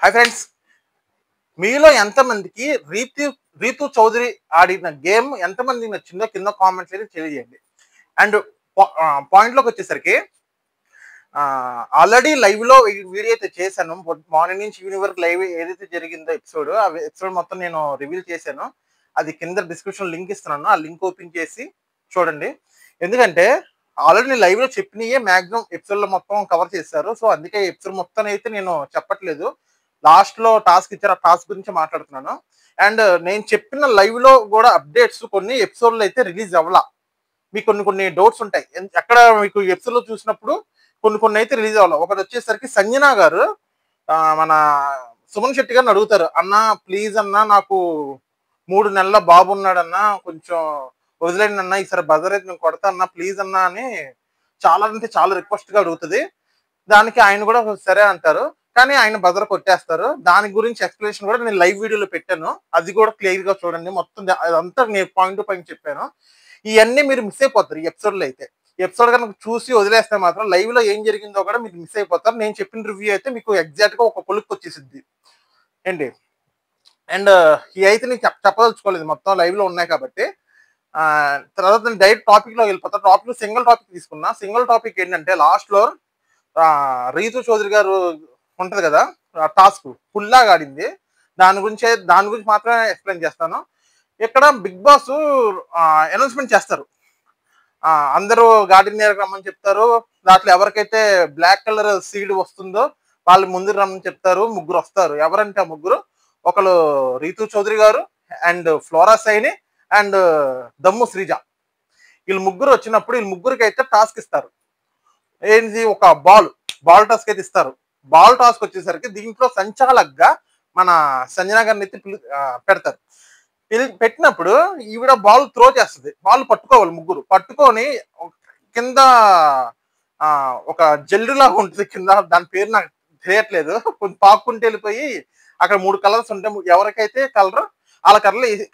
Hi friends, మీలో ఎంతమందికి రీతు చౌదరి ఆడిన గేమ్ ఎంతమందికి నచ్చిందో కింద కామెంట్స్ అయితే తెలియజేయండి. అండ్ పాయింట్లోకి వచ్చేసరికి ఆల్రెడీ లైవ్ లో వీడియో అయితే చేశాను. మార్నింగ్ నుంచి ఈవినింగ్ వరకు లైవ్ ఏదైతే జరిగిందో ఎపిసోడ్ మొత్తం నేను రివీల్ చేశాను. అది కింద డిస్క్రిప్షన్ లింక్ ఇస్తున్నాను. ఆ లింక్ ఓపెన్ చేసి చూడండి. ఎందుకంటే ఆల్రెడీ నేను లైవ్ లో చెప్పినయే మాక్సిమం ఎపిసోడ్ లో మొత్తం కవర్ చేశారు. సో అందుకే ఎపిసోడ్ మొత్తం అయితే నేను చెప్పట్లేదు. లాస్ట్ లో టాస్క్ ఇచ్చారు, ఆ టాస్క్ గురించి మాట్లాడుతున్నాను. అండ్ నేను చెప్పిన లైవ్ లో కూడా అప్డేట్స్ కొన్ని ఎపిసోడ్లు అయితే రిలీజ్ అవ్వాల. మీకు కొన్ని డౌట్స్ ఉంటాయి. ఎక్కడ మీకు ఎపిసోడ్ లో చూసినప్పుడు కొన్ని అయితే రిలీజ్ అవ్వాలి. ఒకటి వచ్చేసరికి సంజన గారు మన సుమన్ శెట్టి గారిని అడుగుతారు, అన్నా ప్లీజ్ అన్నా నాకు 3 నెలల బాబు ఉన్నాడన్నా, కొంచెం వదిలేండి అన్న, ఈసారి బజర్ అయితే నేను కొడతా అన్నా ప్లీజ్ అన్నా అని చాలా అంటే చాలా రిక్వెస్ట్ గా అడుగుతుంది. దానికి ఆయన కూడా సరే అంటారు. కానీ ఆయన బజర్ కొట్టేస్తారు. దాని గురించి ఎక్స్ప్లెనేషన్ కూడా నేను లైవ్ వీడియోలో పెట్టాను. అది కూడా క్లియర్ గా చూడండి. మొత్తం అదంతా నేను పాయింట్ టు పాయింట్ చెప్పాను. ఇవన్నీ మీరు మిస్ అయిపోతారు ఈ ఎపిసోడ్ లో అయితే. ఎపిసోడ్ కనుక చూసి వదిలేస్తే మాత్రం లైవ్ లో ఏం జరిగిందో కూడా మీరు మిస్ అయిపోతారు. నేను చెప్పిన రివ్యూ అయితే మీకు ఎగ్జాక్ట్ గా ఒక కొలుక్కి వచ్చేసింది ఏంటి. అండ్ ఈ అయితే నేను చెప్పదలుచుకోలేదు, మొత్తం లైవ్ లో ఉన్నాయి కాబట్టి. తర్వాత నేను డైరెక్ట్ టాపిక్ లో వెళ్ళిపోతా. టాపిక్ సింగిల్ టాపిక్ తీసుకున్నా. సింగిల్ టాపిక్ ఏంటంటే లాస్ట్ లో రీతు చౌదరి గారు ఉంటది కదా, టాస్క్ ఫుల్లాగా ఆడింది. దాని గురించి మాత్రమే ఎక్స్ప్లెయిన్ చేస్తాను. ఇక్కడ బిగ్ బాస్ అనౌన్స్మెంట్ చేస్తారు. అందరూ గార్డెన్ ఏరియాకి రమ్మని చెప్తారు. దాంట్లో ఎవరికైతే బ్లాక్ కలర్ సీడ్ వస్తుందో వాళ్ళు ముందు రమ్మని చెప్తారు. ముగ్గురు వస్తారు. ఎవరంటే ఆ ముగ్గురు, ఒకరు రీతు చౌదరి గారు, అండ్ ఫ్లోరా సైని, అండ్ దమ్ము శ్రీజ. వీళ్ళు ముగ్గురు వచ్చినప్పుడు వీళ్ళు ముగ్గురికి అయితే టాస్క్ ఇస్తారు. ఏంటి, ఒక బాల్ టాస్క్ అయితే ఇస్తారు. బాల్ టాస్క్ వచ్చేసరికి దీంట్లో సంచాలకుగా మన సంజన గారిని అయితే పెడతారు. పెట్టినప్పుడు ఈవిడ బాల్ త్రో చేస్తుంది. బాల్ పట్టుకోవాలి, ముగ్గురు పట్టుకొని కింద ఒక జల్లులాగా ఉంటుంది కింద. దాని పేరు నాకు తెలియట్లేదు. కొంచెం పాక్కుంటూ వెళ్ళిపోయి అక్కడ 3 కలర్స్ ఉంటాయి. ఎవరికైతే కలర్ వాళ్ళ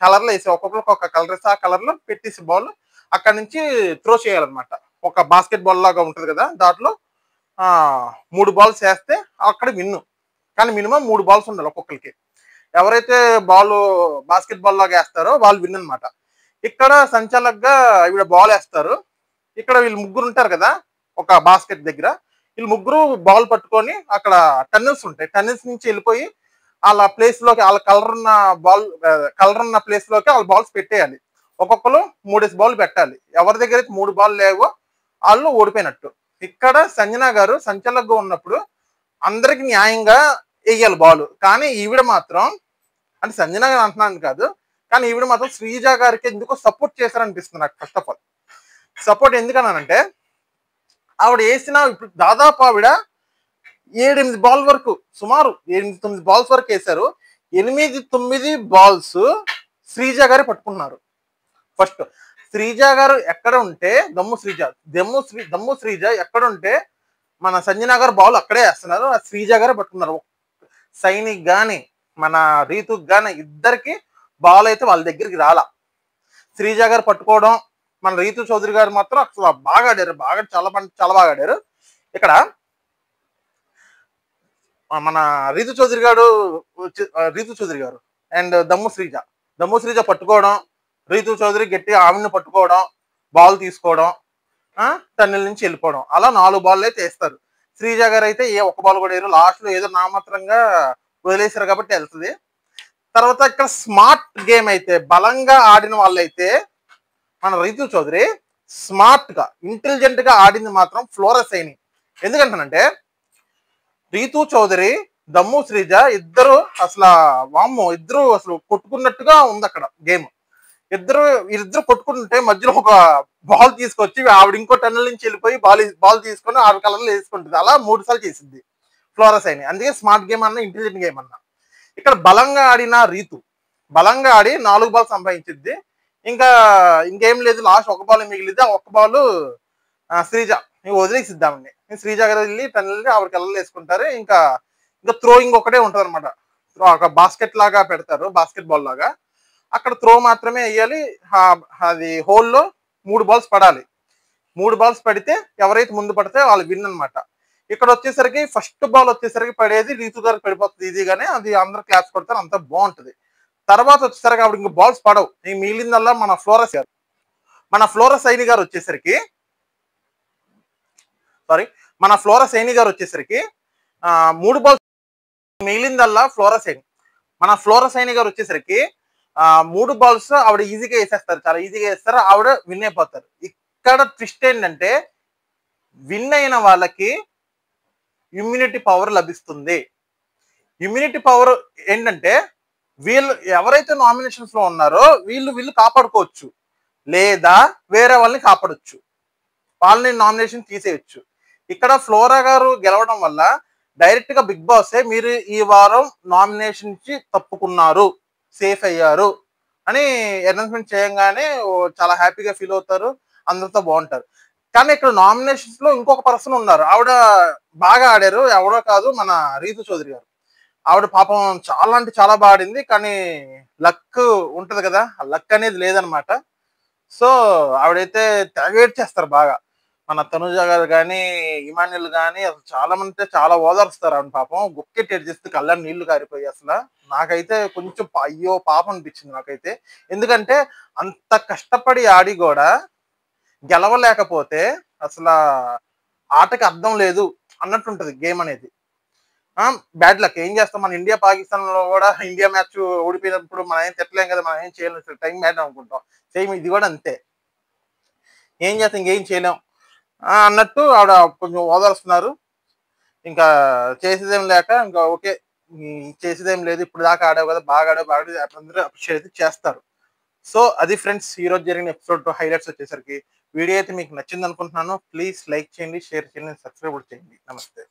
కలర్లో వేసి ఒక్కొక్కరికి ఒక కలర్ వేసి ఆ కలర్ లో పెట్టేసి బాల్ అక్కడ నుంచి త్రో చేయాలన్నమాట. ఒక బాస్కెట్ బాల్ లాగా ఉంటుంది కదా, దాంట్లో 3 బాల్స్ వేస్తే అక్కడ విన్ను. కానీ మినిమం 3 బాల్స్ ఉండాలి ఒక్కొక్కరికి. ఎవరైతే బాల్ బాస్కెట్ బాల్ లాగా వేస్తారో వాళ్ళు విన్ అనమాట. ఇక్కడ సంచాలకుగా ఈవిడ బాల్ వేస్తారు. ఇక్కడ వీళ్ళు ముగ్గురు ఉంటారు కదా ఒక బాస్కెట్ దగ్గర. వీళ్ళు ముగ్గురు బాల్ పట్టుకొని అక్కడ టన్నెల్స్ ఉంటాయి. టన్నెల్స్ నుంచి వెళ్ళిపోయి వాళ్ళ ప్లేస్ లోకి, వాళ్ళ కలర్ ఉన్న ప్లేస్ లోకి వాళ్ళ బాల్స్ పెట్టేయాలి. ఒక్కొక్కరు 3 బాల్ పెట్టాలి. ఎవరి దగ్గర అయితే 3 బాల్ లేవో వాళ్ళు ఓడిపోయినట్టు. ఇక్కడ సంజన గారు సంచాలకుగా ఉన్నప్పుడు అందరికి న్యాయంగా వేయాలి బాల్. కానీ ఈవిడ మాత్రం, అంటే సంజన గారు అంటున్నాను కాదు, కానీ ఈవిడ మాత్రం శ్రీజ గారికి ఎందుకో సపోర్ట్ చేశారనిపిస్తుంది నాకు. ఫస్ట్ ఆఫ్ ఆల్ సపోర్ట్ ఎందుకన్నానంటే, ఆవిడ వేసిన ఇప్పుడు దాదాపు ఆవిడ 7-8 బాల్ వరకు, సుమారు 8-9 బాల్స్ వరకు వేశారు. 8-9 బాల్స్ శ్రీజ గారు పట్టుకున్నారు. ఫస్ట్ శ్రీజ గారు ఎక్కడ ఉంటే దమ్ము శ్రీజ ఎక్కడ ఉంటే మన సంజన గారు బాల్ అక్కడే వేస్తున్నారు. ఆ శ్రీజ గారు పట్టుకున్నారు. సైనిక్ గాని మన రీతుకి గాని ఇద్దరికి బాల్ అయితే వాళ్ళ దగ్గరికి రాలా. శ్రీజ గారు పట్టుకోవడం, మన రీతు చౌదరి గారు మాత్రం అసలు బాగా ఆడారు. చాలా బాగా ఆడారు. ఇక్కడ మన రీతు చౌదరి గారు అండ్ దమ్ము శ్రీజ పట్టుకోవడం, రీతు చౌదరి గట్టి ఆవిడని పట్టుకోవడం, బాల్ తీసుకోవడం, టన్నెల్ నుంచి వెళ్ళిపోవడం, అలా 4 బాల్ అయితే వేస్తారు. శ్రీజ గారు అయితే ఒక్క బాల్ కూడా వేయరు. లాస్ట్ లో ఏదో నామాత్రంగా వదిలేశారు కాబట్టి వెళ్తుంది. తర్వాత ఇక్కడ స్మార్ట్ గేమ్ అయితే బలంగా ఆడిన వాళ్ళైతే మన రీతు చౌదరి, స్మార్ట్ గా ఇంటెలిజెంట్ గా ఆడింది మాత్రం ఫ్లోరా సైని. ఎందుకంటానంటే రీతు చౌదరి, దమ్ము శ్రీజ ఇద్దరు అసలు కొట్టుకున్నట్టుగా ఉంది అక్కడ గేమ్. వీరిద్దరు కొట్టుకుంటుంటే మధ్యలో ఒక బాల్ తీసుకొచ్చి ఆవిడ ఇంకో టన్నెల్ నుంచి వెళ్ళిపోయి బాల్ తీసుకొని 6 కలర్లు వేసుకుంటుంది. అలా 3 సార్లు చేసింది ఫ్లోరా సైని. అందుకే స్మార్ట్ గేమ్ అన్న, ఇంటెలిజెంట్ గేమ్ అన్న. ఇక్కడ బలంగా ఆడిన రీతు బలంగా ఆడి 4 బాల్ సంపాదించింది. ఇంకేం లేదు, లాస్ట్ ఒక బాల్ మిగిలింది. ఆ ఒక్క బాల్ శ్రీజ వదిలేసిద్దామండి. శ్రీజ గారు వెళ్ళి టన్నెల్ని ఆవిడ కలర్లు వేసుకుంటారు. ఇంకా థ్రోయింగ్ ఒకటే ఉంటుంది అనమాట. ఒక బాస్కెట్ లాగా పెడతారు, బాస్కెట్ బాల్ లాగా. అక్కడ త్రో మాత్రమే వేయాలి. అది హోల్లో 3 బాల్స్ పడాలి. 3 బాల్స్ పడితే ఎవరైతే ముందు పడితే వాళ్ళు విన్ అనమాట. ఇక్కడ వచ్చేసరికి ఫస్ట్ బాల్ వచ్చేసరికి పడేది రీతు గారికి పడిపోతుంది ఈజీగానే, అది అందరు క్లాప్స్ కొడతారు, అంత బాగుంటది. తర్వాత వచ్చేసరికి అప్పుడు ఇంకా బాల్స్ పడవు, ఈ మిగిలిందల్లా మన ఫ్లోరస్ సైని గారు వచ్చేసరికి ఆ 3 బాల్స్ మిగిలిందల్లా మన ఫ్లోరస్ సైని గారు వచ్చేసరికి 3 బాల్స్ ఆవిడ ఈజీగా వేసేస్తారు, చాలా ఈజీగా వేస్తారు, ఆవిడ విన్ అయిపోతారు. ఇక్కడ ట్విస్ట్ ఏంటంటే విన్ అయిన వాళ్ళకి ఇమ్యూనిటీ పవర్ లభిస్తుంది. ఇమ్యూనిటీ పవర్ ఏంటంటే వీళ్ళు ఎవరైతే నామినేషన్స్ లో ఉన్నారో వీళ్ళు కాపాడుకోవచ్చు, లేదా వేరే వాళ్ళని కాపాడొచ్చు, వాళ్ళని నామినేషన్ తీసేయచ్చు. ఇక్కడ ఫ్లోరా గారు గెలవడం వల్ల డైరెక్ట్ గా బిగ్ బాసే మీరు ఈ వారం నామినేషన్ నుంచి తప్పుకున్నారు, సేఫ్ అయ్యారు అని అనౌన్స్మెంట్ చేయంగానే చాలా హ్యాపీగా ఫీల్ అవుతారు, అందరితో బాగుంటారు. కానీ ఇక్కడ నామినేషన్స్ లో ఇంకొక పర్సన్ ఉన్నారు, ఆవిడ బాగా ఆడారు, ఎవడో కాదు మన రీతు చౌదరి గారు. ఆవిడ పాపం చాలా అంటే చాలా బాగా ఆడింది, కానీ లక్ ఉంటది కదా, ఆ లక్ అనేది లేదనమాట. సో ఆవిడైతే తెగేట్ చేస్తారు బాగా. మన తనుజ గారు కానీ ఇమాన్యుల్ కానీ అసలు చాలా మంది చాలా ఓదారుస్తారు ఆవిడ, పాపం గుక్కెట్టి ఏడ్చేస్తే కళ్ళని నీళ్లు కారిపోయి అసలు నాకైతే కొంచెం అయ్యో పాపం అనిపించింది నాకైతే. ఎందుకంటే అంత కష్టపడి ఆడి కూడా గెలవలేకపోతే అసలు ఆటకి అర్థం లేదు అన్నట్టుంటది గేమ్ అనేది. బ్యాడ్ లక్, ఏం చేస్తాం, మన ఇండియా పాకిస్తాన్ లో కూడా ఇండియా మ్యాచ్ ఓడిపోయినప్పుడు మనం ఏం తిట్టలేం కదా, మనం ఏం చేయలేం, టైం బ్యాడ్ అనుకుంటాం, సేమ్ ఇది కూడా అంతే, ఏం చేస్తాం ఇంకేం చేయలేం అన్నట్టు ఆవిడ కొంచెం ఓదారుస్తున్నారు. ఇంకా చేసేదేం లేక ఇంకా ఓకే, చేసేదేం లేదు, ఇప్పుడు దాకా ఆడావు కదా, బాగా అందరూ అప్రిషియేట్ చేస్తారు. సో అది ఫ్రెండ్స్ ఈ రోజు జరిగిన ఎపిసోడ్ హైలైట్స్ వచ్చేసరికి. వీడియో అయితే మీకు నచ్చింది అనుకుంటున్నాను. ప్లీజ్ లైక్ చేయండి, షేర్ చేయండి, సబ్స్క్రైబ్ చేయండి. నమస్తే.